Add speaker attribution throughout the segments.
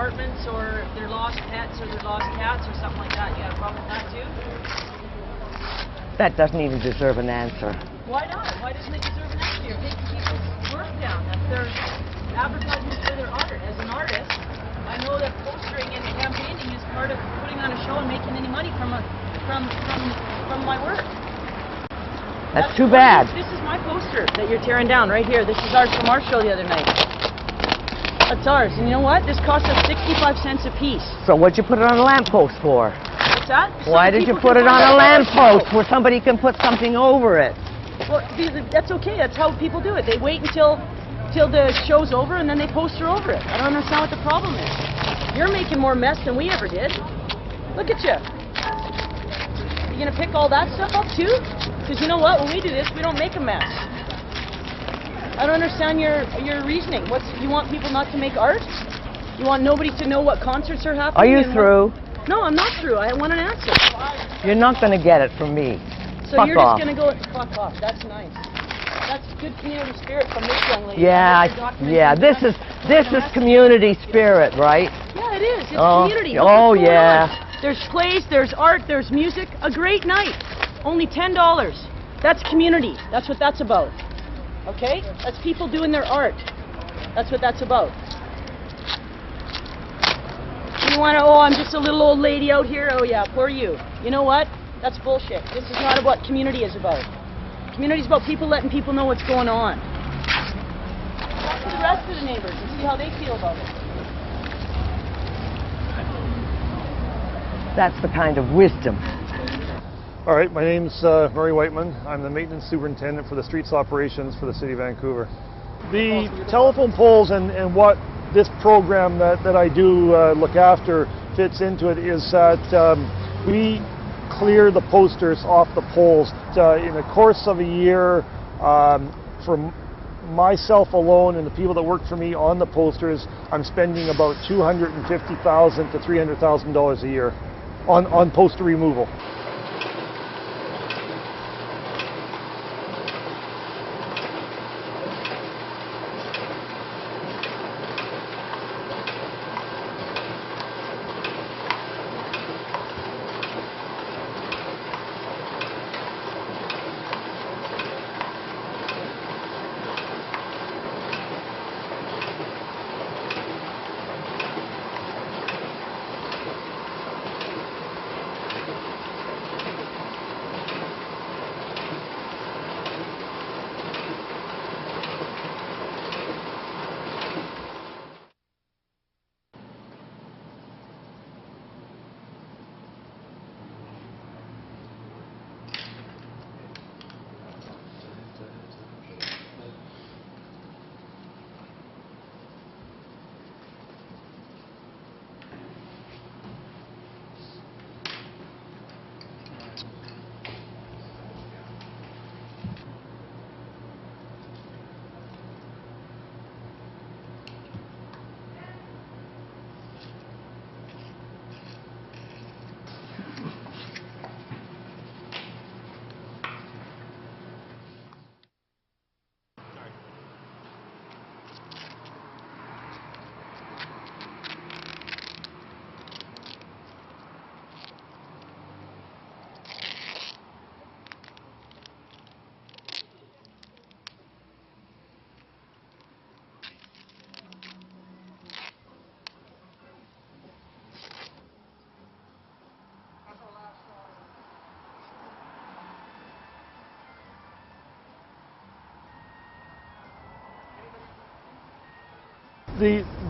Speaker 1: apartments or their lost pets or their lost cats or something like that. You got a problem with that too?
Speaker 2: That doesn't even deserve an answer.
Speaker 1: Why not? Why doesn't it deserve an answer? You're taking people's work down. That's their advertisements for their art. As an artist, I know that postering and campaigning is part of putting on a show and making any money from my work.
Speaker 2: That's too bad.
Speaker 1: This is my poster that you're tearing down right here. This is ours from our show the other night. That's ours. And you know what? This cost us 65 cents a piece.
Speaker 2: So what'd you put it on a lamppost for?
Speaker 1: What's that?
Speaker 2: Why did you put it on a lamppost where somebody can put something over it?
Speaker 1: Well, that's okay. That's how people do it. They wait until the show's over and then they poster over it. I don't understand what the problem is. You're making more mess than we ever did. Look at you. You gonna pick all that stuff up too? Because you know what? When we do this, we don't make a mess. I don't understand your reasoning. You want people not to make art? You want nobody to know what concerts are happening?
Speaker 2: Are you through?
Speaker 1: No, I'm not through. I want an answer.
Speaker 2: You're not going to get it from me.
Speaker 1: So
Speaker 2: Fuck
Speaker 1: you're
Speaker 2: off.
Speaker 1: just going to go, fuck off. That's nice. That's good community spirit from this young lady.
Speaker 2: Yeah, this is community spirit, right?
Speaker 1: Yeah, it is. It's community.
Speaker 2: Oh, yeah.
Speaker 1: There's plays, there's art, there's music. A great night. Only $10. That's community. That's what that's about. Okay? That's people doing their art. That's what that's about. You want to, oh, I'm just a little old lady out here. Oh, yeah, poor you. You know what? That's bullshit. This is not what community is about. Community is about people letting people know what's going on. Talk to the rest of the neighbors and see how they feel about it.
Speaker 2: That's the kind of wisdom.
Speaker 3: All right, my name's Murray Whiteman. I'm the maintenance superintendent for the streets operations for the City of Vancouver. The telephone poles and what this program that I do look after fits into it is that we clear the posters off the poles. In the course of a year, for myself alone and the people that work for me on the posters, I'm spending about $250,000 to $300,000 a year on poster removal.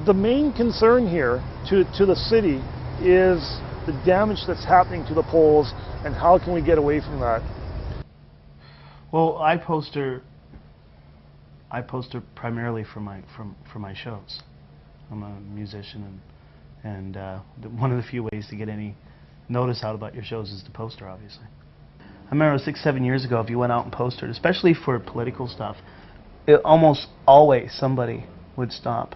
Speaker 3: The main concern here to the city is the damage that's happening to the poles, and how can we get away from that?
Speaker 4: Well, I poster primarily for my shows. I'm a musician, and one of the few ways to get any notice out about your shows is to poster, obviously. I remember 6-7 years ago, if you went out and postered, especially for political stuff, almost always somebody would stop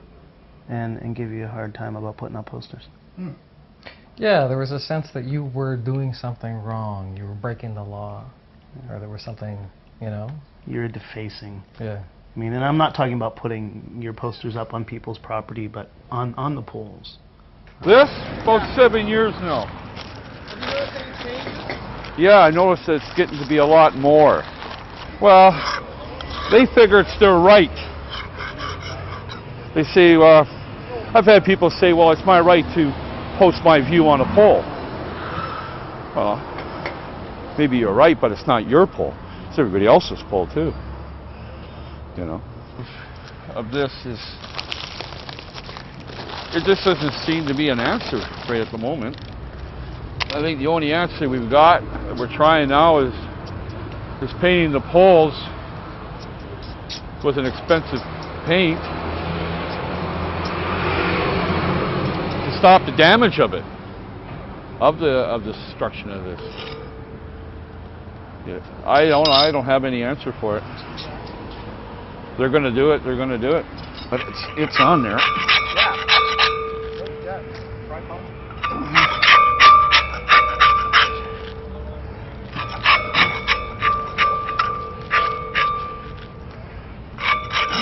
Speaker 4: and give you a hard time about putting up posters.
Speaker 5: Hmm. Yeah, there was a sense that you were doing something wrong, you were breaking the law, or there was something, you know?
Speaker 4: You're defacing.
Speaker 5: Yeah.
Speaker 4: I mean, and I'm not talking about putting your posters up on people's property, but on the poles.
Speaker 6: This? About 7 years now.
Speaker 3: Have you noticed any changes?
Speaker 6: Yeah, I noticed that it's getting to be a lot more. Well, they figure it's their right. They say, I've had people say, well, it's my right to post my view on a pole. Well, maybe you're right, but it's not your pole. It's everybody else's pole, too. You know? Of this is... It just doesn't seem to be an answer right at the moment. I think the only answer we've got that we're trying now is painting the poles with an expensive paint to stop the damage of it, of the destruction of this. Yeah, I don't have any answer for it. They're going to do it. They're going to do it. But it's on there.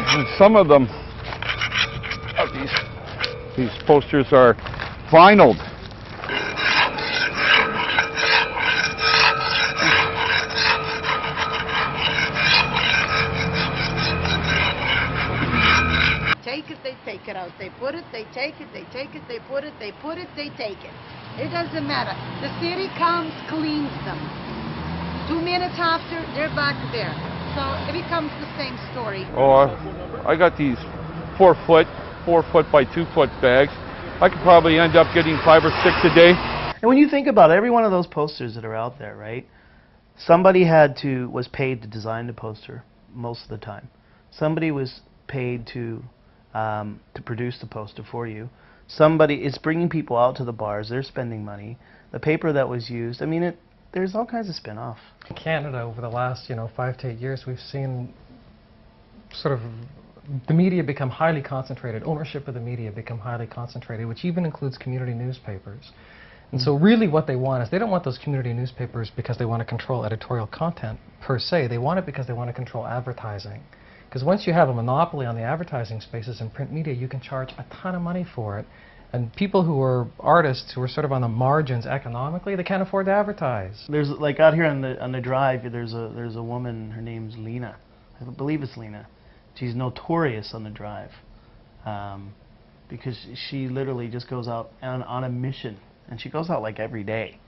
Speaker 6: And some of them, these posters are vinyled.
Speaker 7: Take it, they take it out. They put it, they take it, they take it, they put it, they put it, they take it. It doesn't matter. The city comes, cleans them. 2 minutes after, they're back there. So it becomes the same story.
Speaker 6: Oh, I got these 4 foot by 2 foot bags. I could probably end up getting 5 or 6 a day.
Speaker 4: And when you think about it, every one of those posters that are out there, right? Somebody was paid to design the poster most of the time. Somebody was paid to produce the poster for you. Somebody is bringing people out to the bars. They're spending money. The paper that was used. I mean, there's all kinds of spin-off.
Speaker 5: In Canada, over the last 5 to 8 years, we've seen sort of the media become highly concentrated. Ownership of the media become highly concentrated, which even includes community newspapers. And so really what they want is, they don't want those community newspapers because they want to control editorial content per se. They want it because they want to control advertising. Because once you have a monopoly on the advertising spaces in print media, you can charge a ton of money for it. And people who are artists who are sort of on the margins economically, they can't afford to advertise.
Speaker 4: There's like out here on the drive, there's a woman. Her name's Lena. I believe it's Lena. She's notorious on the drive because she literally just goes out on a mission, and she goes out like every day,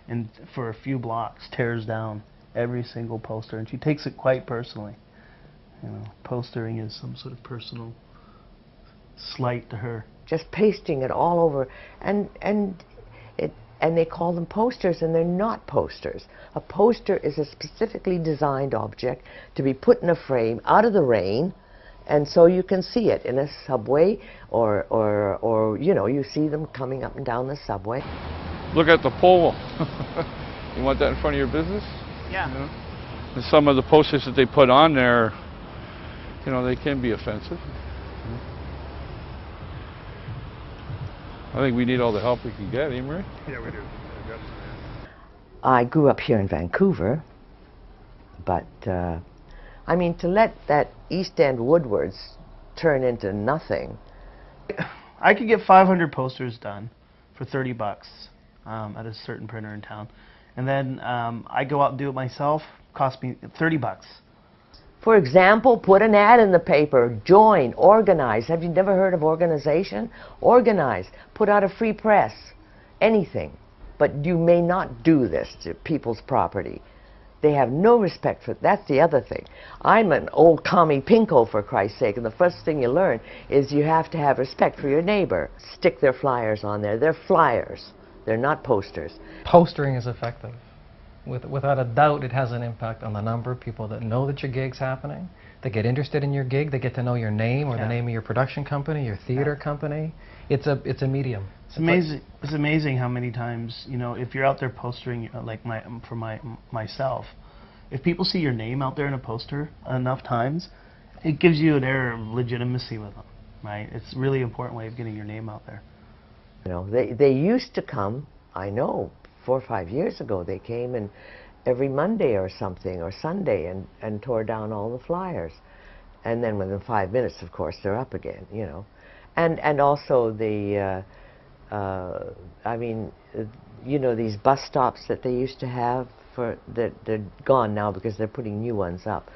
Speaker 4: and for a few blocks tears down every single poster, and she takes it quite personally. You know, postering is some sort of personal slight to her.
Speaker 2: Just pasting it all over, and they call them posters, and they're not posters. A poster is a specifically designed object to be put in a frame out of the rain, and so you can see it in a subway, or you see them coming up and down the subway.
Speaker 6: Look at the pole. You want that in front of your business?
Speaker 1: Yeah.
Speaker 6: You know? And some of the posters that they put on there, they can be offensive. I think we need all the help we can get, Emery.
Speaker 3: Yeah, we do.
Speaker 2: I grew up here in Vancouver, but I mean, to let that East End Woodwards turn into nothing.
Speaker 4: I could get 500 posters done for $30 at a certain printer in town, and then I go out and do it myself. Cost me $30.
Speaker 2: For example, put an ad in the paper, join, organize. Have you never heard of organization? Organize, put out a free press, anything. But you may not do this to people's property. They have no respect for it. That's the other thing. I'm an old commie pinko, for Christ's sake, and the first thing you learn is you have to have respect for your neighbor. Stick their flyers on there. They're flyers. They're not posters.
Speaker 5: Postering is effective. Without a doubt, it has an impact on the number of people that know that your gig's happening. They get interested in your gig. They get to know your name or the name of your production company, your theater company. It's a medium.
Speaker 4: It's amazing. It's amazing how many times, if you're out there postering, like myself, if people see your name out there in a poster enough times, it gives you an air of legitimacy with them, right? It's a really important way of getting your name out there.
Speaker 2: They used to come, I know, 4 or 5 years ago, they came and every Monday or something, or Sunday, and tore down all the flyers. And then within 5 minutes, of course, they're up again, And also I mean, you know, these bus stops that they used to have for that they're gone now because they're putting new ones up.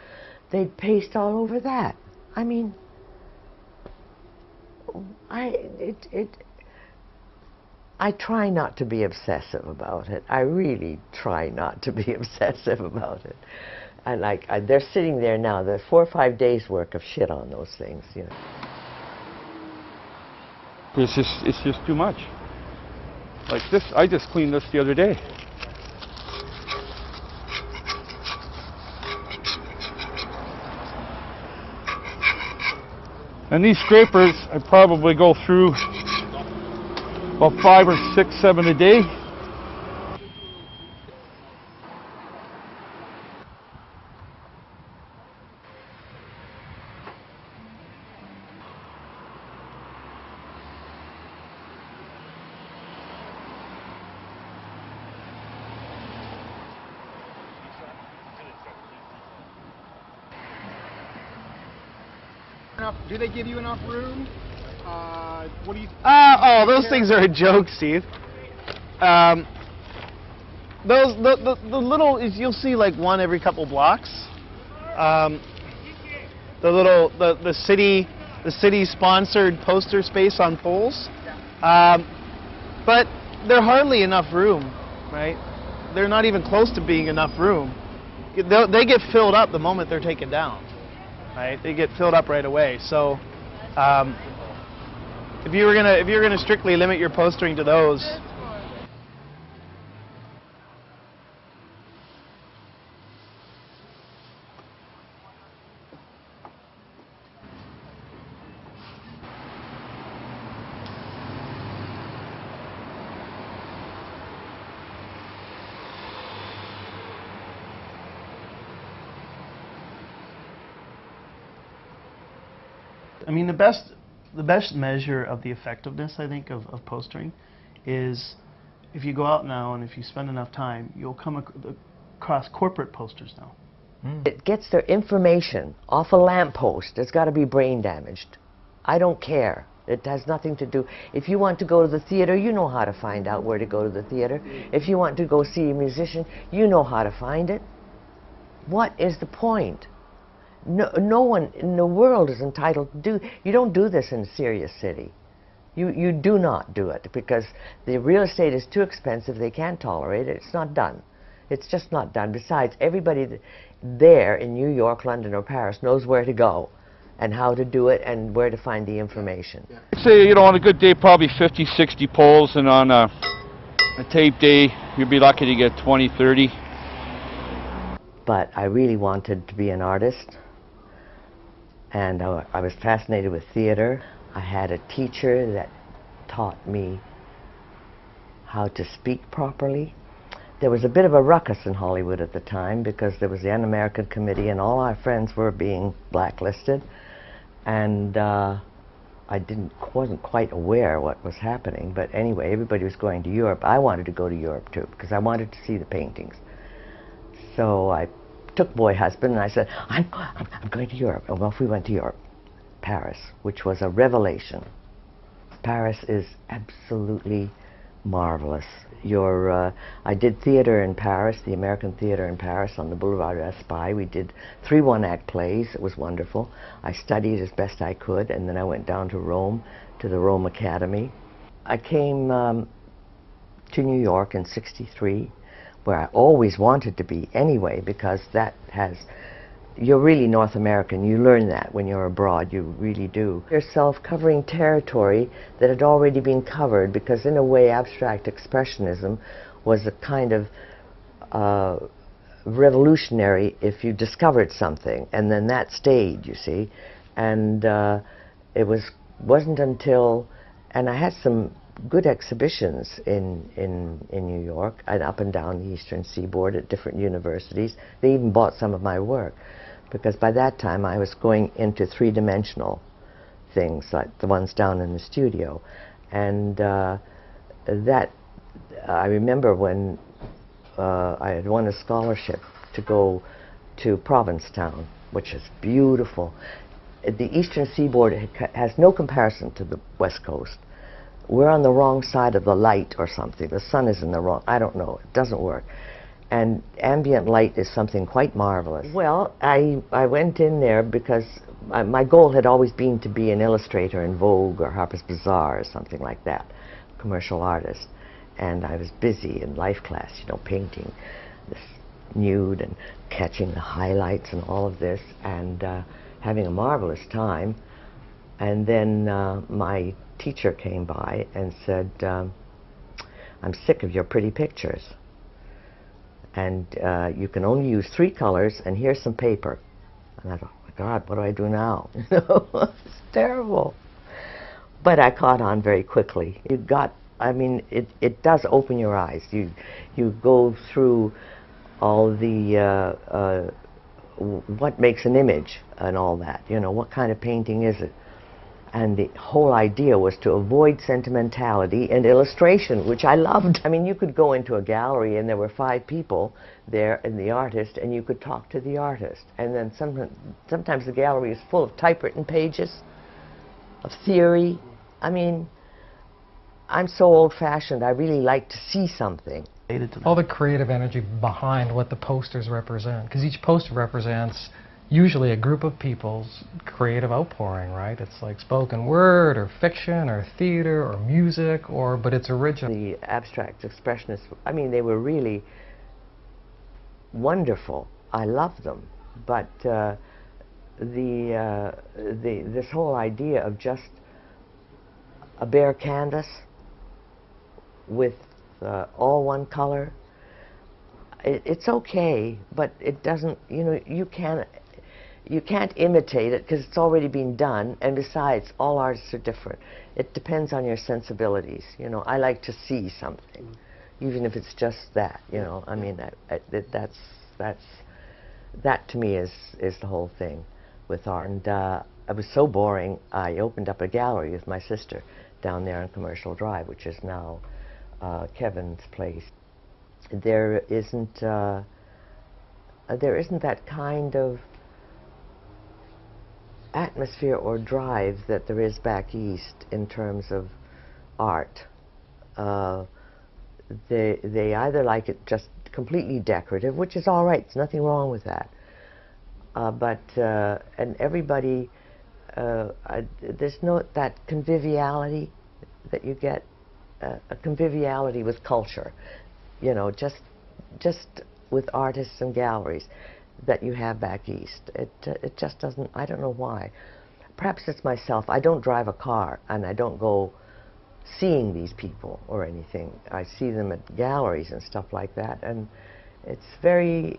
Speaker 2: They'd paste all over that. I mean, I try not to be obsessive about it. I really try not to be obsessive about it. And like, they're sitting there now. There's 4 or 5 days work of shit on those things, you know.
Speaker 6: It's just too much. Like this, I just cleaned this the other day. And these scrapers, I probably go through about 5 or 6, 7 a day.
Speaker 8: Do they give you enough room? What do you? Oh, those things are a joke, Steve. The little you'll see like one every couple blocks. The city sponsored poster space on poles, but they're hardly enough room, right? They're not even close to being enough room. They get filled up the moment they're taken down. Right, they get filled up right away. So, if you're gonna strictly limit your postering to those,
Speaker 4: I mean, the best measure of the effectiveness, I think, of postering is if you go out now and if you spend enough time, you'll come across corporate posters now.
Speaker 2: It gets their information off a lamppost. It's got to be brain damaged. I don't care. It has nothing to do. If you want to go to the theater, you know how to find out where to go to the theater. If you want to go see a musician, you know how to find it. What is the point? No one in the world is entitled to do. You don't do this in a serious city. You do not do it because the real estate is too expensive. They can't tolerate it. It's not done. It's just not done. Besides, everybody there in New York, London, or Paris knows where to go and how to do it and where to find the information.
Speaker 6: Say, you know, on a good day, probably 50, 60 polls, and on a tape day, you'd be lucky to get 20, 30.
Speaker 2: But I really wanted to be an artist. And I was fascinated with theater. I had a teacher that taught me how to speak properly. There was a bit of a ruckus in Hollywood at the time because there was the Un-American Committee and all our friends were being blacklisted. And I wasn't quite aware what was happening. But anyway, everybody was going to Europe. I wanted to go to Europe too because I wanted to see the paintings. So I took boy husband and I said, I'm going to Europe. And off we went to Europe, Paris, which was a revelation. Paris is absolutely marvelous. I did theater in Paris, the American Theater in Paris on the Boulevard Raspail. We did 3 one-act plays. It was wonderful. I studied as best I could, and then I went down to Rome, to the Rome Academy. I came to New York in '63, where I always wanted to be anyway, because you're really North American. You learn that when you're abroad, you really do. Yourself covering territory that had already been covered, because in a way abstract expressionism was a kind of revolutionary if you discovered something, and then that stayed, you see. And it wasn't until, and I had some good exhibitions in New York and up and down the Eastern Seaboard at different universities. They even bought some of my work, because by that time I was going into 3-dimensional things like the ones down in the studio. And I remember when I had won a scholarship to go to Provincetown, which is beautiful. The Eastern Seaboard has no comparison to the West Coast. we're on the wrong side of the light or something. The sun is in the wrong, I don't know, it doesn't work. And ambient light is something quite marvelous. Well, I went in there because my goal had always been to be an illustrator in Vogue or Harper's Bazaar or something like that, commercial artist. And I was busy in life class, you know, painting this nude and catching the highlights and all of this, and having a marvelous time. And then my teacher came by and said, I'm sick of your pretty pictures. And you can only use 3 colors, and here's some paper. And I thought, oh my God, what do I do now? You know, it's terrible. But I caught on very quickly. I mean, it does open your eyes. You go through all the, what makes an image and all that, you know, what kind of painting is it? And the whole idea was to avoid sentimentality and illustration, which I loved. I mean, you could go into a gallery and there were 5 people there and the artist, and you could talk to the artist. And then sometimes the gallery is full of typewritten pages of theory. I mean, I'm so old-fashioned, I really like to see something.
Speaker 5: All the creative energy behind what the posters represent, because each poster represents usually a group of people's creative outpouring, right? It's like spoken word or fiction or theater or music, but it's original.
Speaker 2: The abstract expressionists, I mean, they were really wonderful. I loved them. But this whole idea of just a bare canvas with all one color, it's okay, but it doesn't, you know, you can't imitate it because it's already been done, and besides, all artists are different. It depends on your sensibilities, you know. I like to see something, even if it's just that, you know. I mean, that to me is the whole thing with art. And it was so boring, I opened up a gallery with my sister down there on Commercial Drive, which is now Kevin's place. There isn't that kind of atmosphere or drive that there is back east in terms of art. They either like it just completely decorative, which is all right, there's nothing wrong with that. And everybody, there's no that conviviality that you get, a conviviality with culture, you know, just with artists and galleries that you have back east. It just doesn't, I don't know why. Perhaps it's myself. I don't drive a car, and I don't go seeing these people or anything. I see them at galleries and stuff like that, and it's very,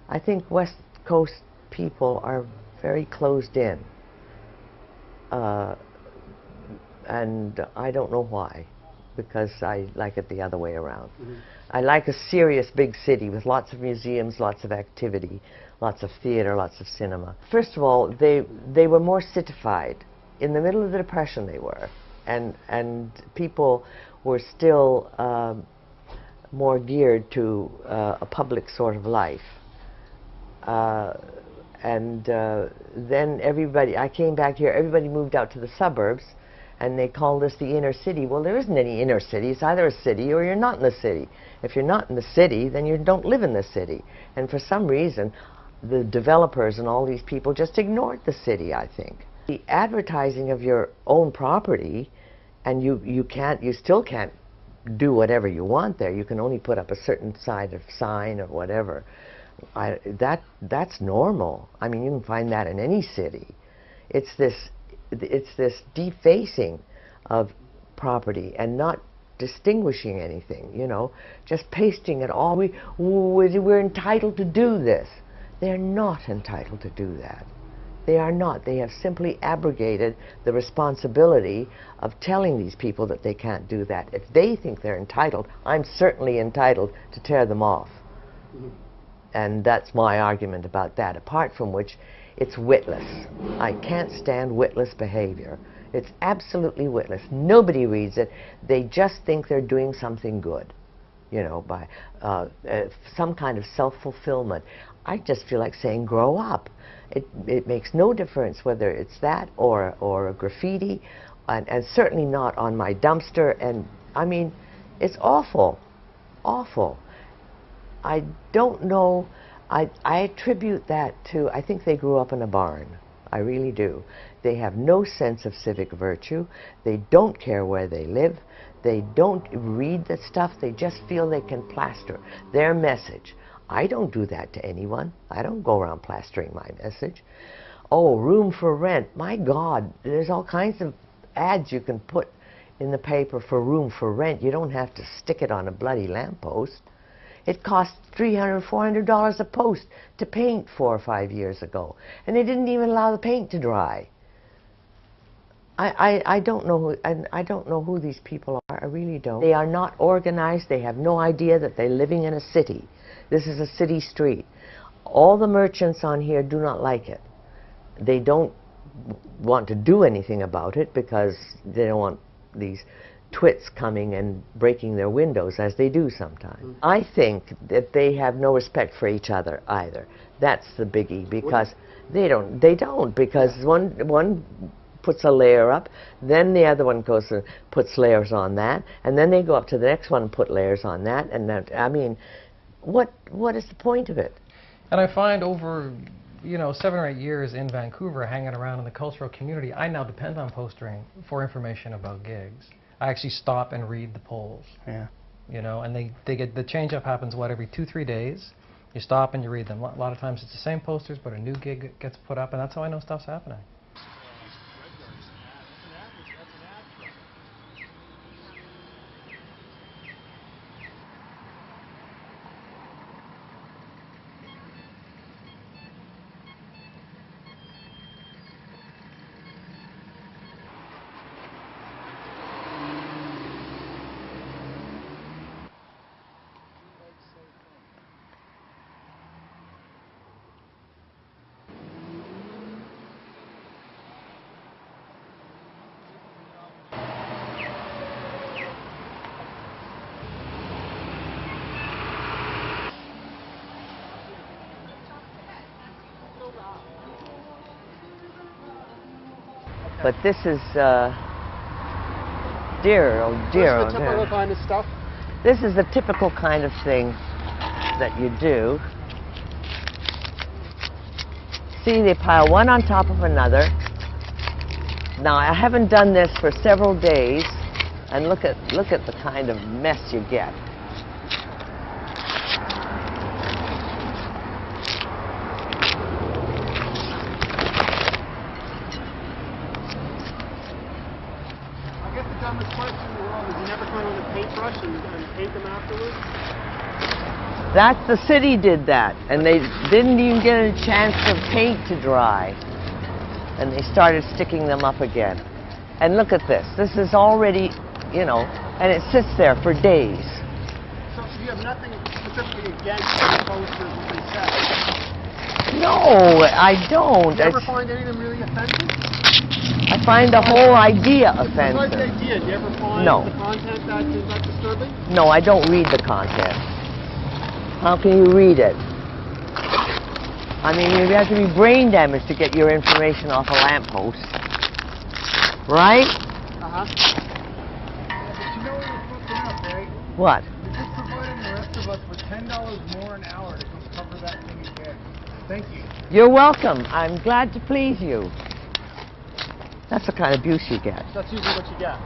Speaker 2: I think West Coast people are very closed in, and I don't know why, because I like it the other way around. Mm-hmm. I like a serious big city with lots of museums, lots of activity, lots of theater, lots of cinema. First of all, they were more citified. In the middle of the Depression they were, and people were still more geared to a public sort of life. Then everybody, I came back here, everybody moved out to the suburbs, and they called us the inner city. Well, there isn't any inner city. It's either a city or you're not in the city. If you're not in the city, then you don't live in the city. And for some reason, the developers and all these people just ignored the city, I think. The advertising of your own property, and you still can't do whatever you want there. You can only put up a certain side of sign or whatever. That's normal. I mean, you can find that in any city. It's this defacing of property and not distinguishing anything, you know, just pasting it all. We're entitled to do this. They're not entitled to do that. They are not. They have simply abrogated the responsibility of telling these people that they can't do that. If they think they're entitled, I'm certainly entitled to tear them off. Mm-hmm. And that's my argument about that, apart from which it's witless. I can't stand witless behavior. It's absolutely witless. Nobody reads it. They just think they're doing something good, you know, by some kind of self-fulfillment. I just feel like saying, grow up. It makes no difference whether it's that or a graffiti and certainly not on my dumpster. And I mean, it's awful, awful. I don't know. I attribute that to, I think they grew up in a barn. I really do. They have no sense of civic virtue. They don't care where they live. They don't read the stuff. They just feel they can plaster their message. I don't do that to anyone. I don't go around plastering my message. Oh, room for rent. My God, there's all kinds of ads you can put in the paper for room for rent. You don't have to stick it on a bloody lamppost. It cost $300, $400 a post to paint 4 or 5 years ago, and they didn't even allow the paint to dry. I don't know who these people are. I really don't. They are not organized. They have no idea that they're living in a city. This is a city street. All the merchants on here do not like it. They don't want to do anything about it because they don't want these twits coming and breaking their windows, as they do sometimes. I think that they have no respect for each other either. That's the biggie, because they don't, because one puts a layer up, then the other one goes and puts layers on that, and then they go up to the next one and put layers on that, and that, I mean, what is the point of it?
Speaker 5: And I find over, you know, 7 or 8 years in Vancouver, hanging around in the cultural community, I now depend on postering for information about gigs. I actually stop and read the polls.
Speaker 4: Yeah.
Speaker 5: You know, and they get, the change up happens, what, every 2-3 days? You stop and you read them. A lot of times it's the same posters, but a new gig gets put up, and that's how I know stuff's happening.
Speaker 2: But this is, dear, oh dear, oh
Speaker 9: What's the typical kind of stuff?
Speaker 2: This is the typical kind of thing that you do. See, they pile one on top of another. Now, I haven't done this for several days, and look at the kind of mess you get.
Speaker 9: Dumbest question in the world is you never come in with a paintbrush and paint them afterwards?
Speaker 2: That's, the city did that, and they didn't even get a chance for paint to dry, and they started sticking them up again. And look at this. This is already, you know, and it sits there for days.
Speaker 9: So you have nothing specifically against the posters and things like that?
Speaker 2: No, I don't.
Speaker 9: You ever find any of them really offensive?
Speaker 2: I find the whole idea offensive.
Speaker 9: Besides the idea, do you ever find
Speaker 2: No.
Speaker 9: the content that disturbing?
Speaker 2: No, I don't read the content. How can you read it? I mean, you have to be brain damaged to get your information off a lamppost. Right?
Speaker 9: Uh-huh. Yeah, but you know what you're fucking up, right?
Speaker 2: What?
Speaker 9: You're just providing the rest of us with $10 more an hour to go cover that thing again. Thank you.
Speaker 2: You're welcome. I'm glad to please you. That's the kind of abuse you get.
Speaker 9: That's usually what you get.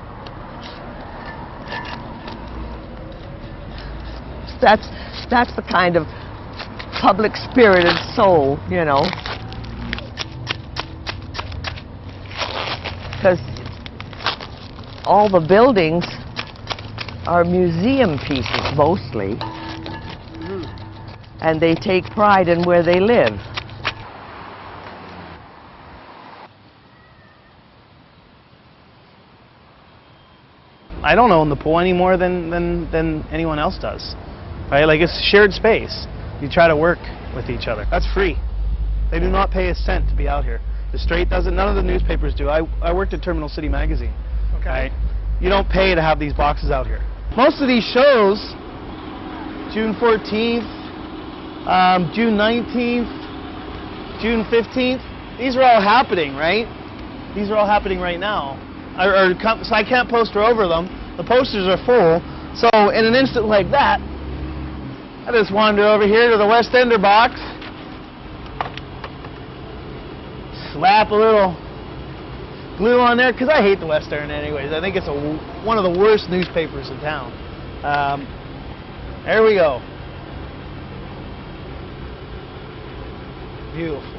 Speaker 2: That's the kind of public-spirited soul, you know. Because all the buildings are museum pieces, mostly. And they take pride in where they live.
Speaker 8: I don't own the pool any more than anyone else does, right? Like, it's shared space. You try to work with each other. That's free. They do not pay a cent to be out here. The Straight doesn't. None of the newspapers do. I worked at Terminal City Magazine. Okay. Right? You don't pay to have these boxes out here. Most of these shows, June 14th, June 19th, June 15th, these are all happening, right? These are all happening right now. so I can't poster over them. The posters are full. So in an instant like that, I just wander over here to the West Ender box, slap a little glue on there, because I hate the West Ender anyways. I think it's one of the worst newspapers in town. There we go. Beautiful.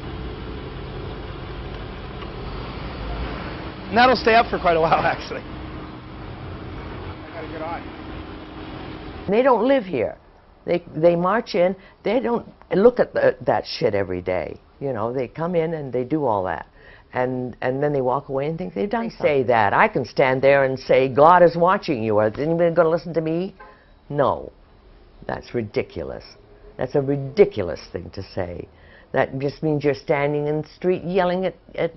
Speaker 8: And that'll stay up for quite a while, actually.
Speaker 9: I got a good eye.
Speaker 2: They don't live here. They march in. They don't look at that shit every day. You know, they come in and they do all that. And then they walk away and think they've done something. Say that. I can stand there and say, God is watching you. Are anybody going to listen to me? No. That's ridiculous. That's a ridiculous thing to say. That just means you're standing in the street yelling at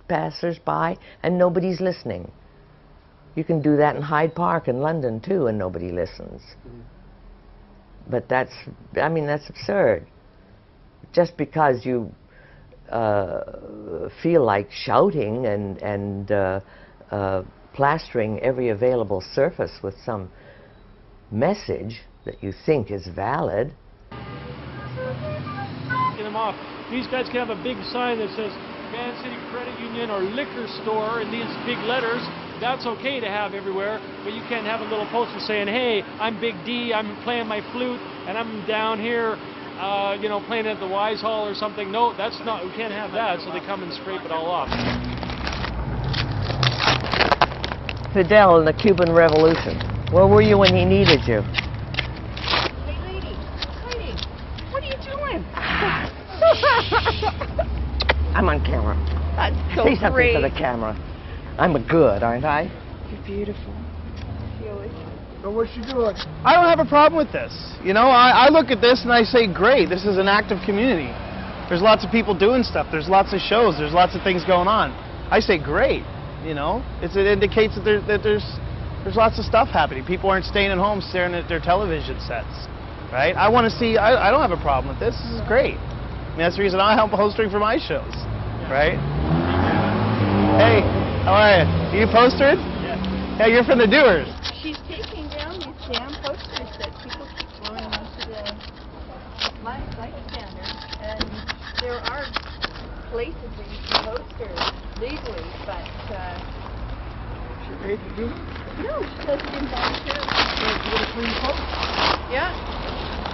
Speaker 2: passers-by and nobody's listening. You can do that in Hyde Park in London too and nobody listens. But that's absurd. Just because you feel like shouting and plastering every available surface with some message that you think is valid.
Speaker 10: Get them off. These guys can have a big sign that says Van City Credit Union or Liquor Store in these big letters. That's okay to have everywhere, but you can't have a little poster saying, hey, I'm Big D, I'm playing my flute, and I'm down here, you know, playing at the Wise Hall or something. No, that's not, we can't have that, so they come and scrape it all off.
Speaker 2: Fidel in the Cuban Revolution. Where were you when he needed you?
Speaker 7: Hey, lady, what are you doing?
Speaker 2: I'm on camera.
Speaker 7: That's so
Speaker 2: Say something
Speaker 7: great.
Speaker 2: to the camera. I'm a good, aren't I?
Speaker 7: You're beautiful.
Speaker 9: So what's she doing?
Speaker 8: I don't have a problem with this. You know, I look at this and I say, great, this is an active community. There's lots of people doing stuff. There's lots of shows. There's lots of things going on. I say, great. You know, it indicates that there's lots of stuff happening. People aren't staying at home staring at their television sets, right? I want to see. I don't have a problem with this. This is great. I mean, that's the reason I help hosting for my shows, right? Hey, how are you? You postered? Yeah, you're from the Doers.
Speaker 7: She's taking down these damn posters that people keep throwing onto the light standard, and there are places where you can poster legally, but
Speaker 9: She paid to do it?
Speaker 7: no, she does it in Vancouver.
Speaker 9: So she got a clean post?
Speaker 7: Yeah.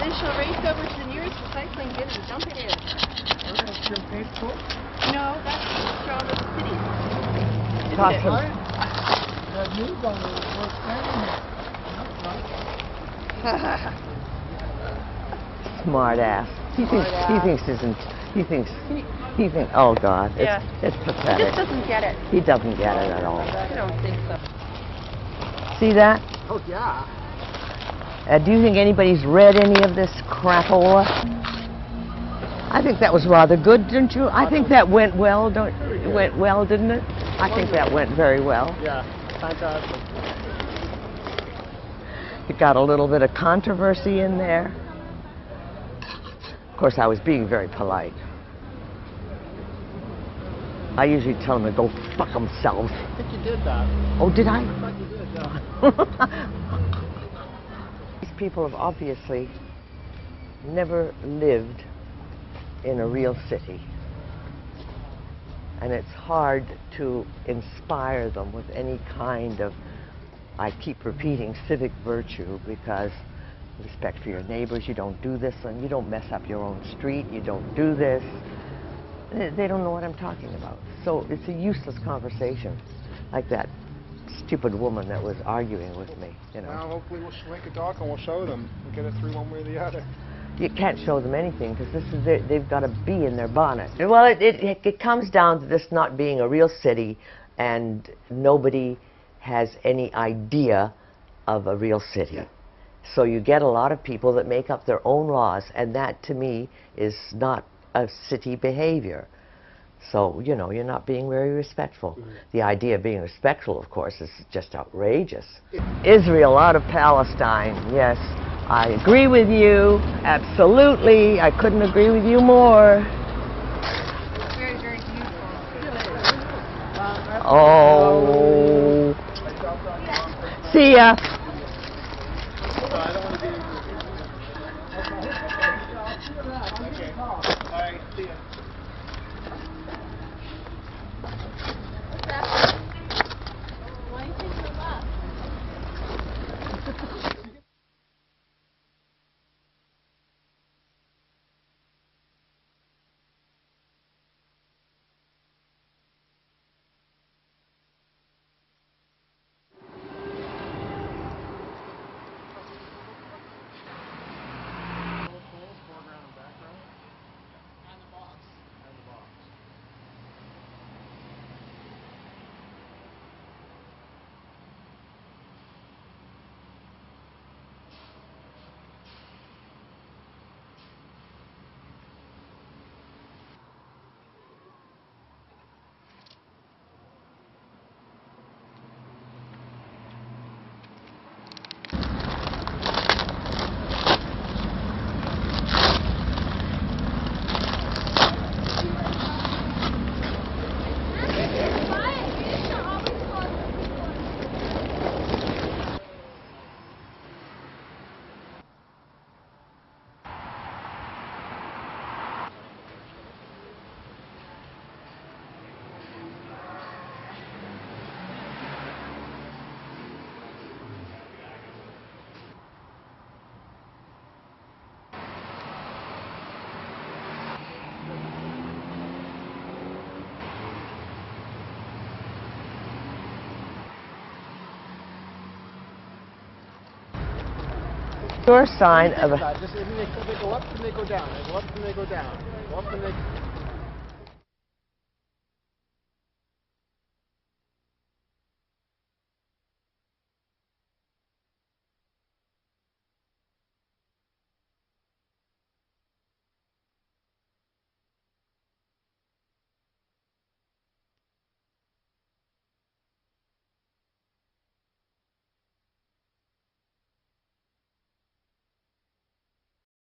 Speaker 7: Then she'll race over to the nearest recycling bin and dump it in.
Speaker 9: Okay, she got paid for it?
Speaker 7: No, that's Charlotte City.
Speaker 2: Awesome.
Speaker 9: That news on the worth standing there.
Speaker 2: Smart ass. He thinks, oh God,
Speaker 7: Yeah.
Speaker 2: it's
Speaker 7: He
Speaker 2: pathetic.
Speaker 7: just doesn't get it.
Speaker 2: He doesn't get it at all.
Speaker 7: I don't think so.
Speaker 2: See that?
Speaker 9: Oh, yeah.
Speaker 2: Do you think anybody's read any of this crapola? I think that was rather good, didn't you? I think that went well, it went well, didn't it? I think that went very well.
Speaker 9: Yeah, fantastic.
Speaker 2: It got a little bit of controversy in there. Of course, I was being very polite. I usually tell them to go fuck themselves.
Speaker 9: I think you did that.
Speaker 2: Oh, did I?
Speaker 9: I thought you did, yeah.
Speaker 2: These people have obviously never lived in a real city. And it's hard to inspire them with any kind of, I keep repeating, civic virtue, because respect for your neighbors, you don't do this, and you don't mess up your own street, you don't do this. They don't know what I'm talking about. So it's a useless conversation, like that stupid woman that was arguing with me, you know.
Speaker 9: Now, hopefully we'll make a doc and we'll show them. We'll get it through one way or the other.
Speaker 2: You can't show them anything because this is they've got a bee in their bonnet. Well, it comes down to this not being a real city, and nobody has any idea of a real city. Yeah. So you get a lot of people that make up their own laws, and that to me is not a city behavior. So, you know, you're not being very respectful. Mm-hmm. The idea of being respectful, of course, is just outrageous. Israel out of Palestine, yes. I agree with you, absolutely. I couldn't agree with you more.
Speaker 7: Very, very beautiful.
Speaker 2: Oh, See ya. Sure sign of a
Speaker 9: Just, they go up and they go down. They go up and they go down. They go up and they